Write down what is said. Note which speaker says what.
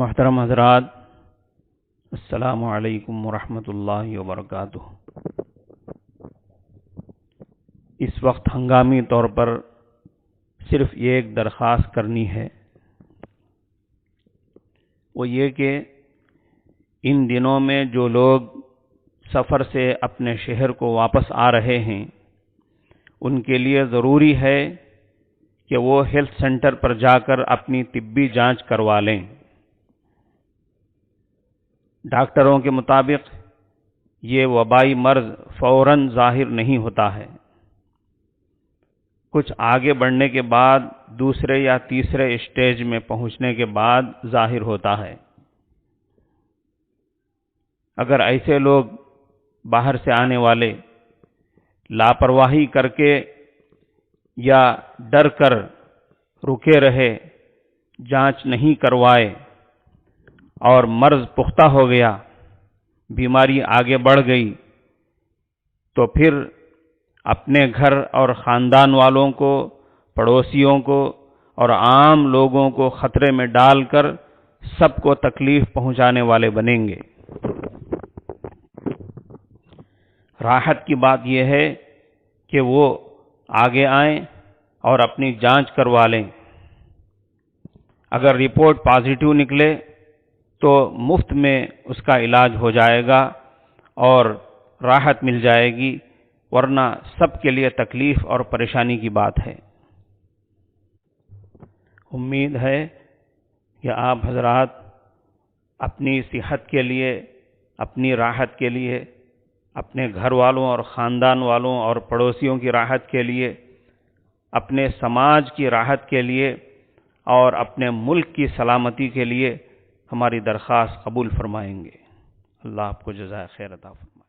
Speaker 1: محترم حضرات، السلام علیکم ورحمۃ اللہ وبرکاتہ۔ اس وقت ہنگامی طور پر صرف ایک درخواست کرنی ہے، وہ یہ کہ ان دنوں میں جو لوگ سفر سے اپنے شہر کو واپس آ رہے ہیں ان کے لیے ضروری ہے کہ وہ ہیلتھ سینٹر پر جا کر اپنی طبی جانچ کروا لیں۔ ڈاکٹروں کے مطابق یہ وبائی مرض فوراً ظاہر نہیں ہوتا ہے، کچھ آگے بڑھنے کے بعد دوسرے یا تیسرے اسٹیج میں پہنچنے کے بعد ظاہر ہوتا ہے۔ اگر ایسے لوگ باہر سے آنے والے لاپرواہی کر کے یا ڈر کر رکے رہے، جانچ نہیں کروائے اور مرض پختہ ہو گیا، بیماری آگے بڑھ گئی، تو پھر اپنے گھر اور خاندان والوں کو، پڑوسیوں کو اور عام لوگوں کو خطرے میں ڈال کر سب کو تکلیف پہنچانے والے بنیں گے۔ راحت کی بات یہ ہے کہ وہ آگے آئیں اور اپنی جانچ کروا لیں۔ اگر رپورٹ پازیٹیو نکلے تو مفت میں اس کا علاج ہو جائے گا اور راحت مل جائے گی، ورنہ سب کے لیے تکلیف اور پریشانی کی بات ہے۔ امید ہے کہ آپ حضرات اپنی صحت کے لیے، اپنی راحت کے لیے، اپنے گھر والوں اور خاندان والوں اور پڑوسیوں کی راحت کے لیے، اپنے سماج کی راحت کے لیے اور اپنے ملک کی سلامتی کے لیے ہماری درخواست قبول فرمائیں گے۔ اللہ آپ کو جزائے خیر عطا فرمائے۔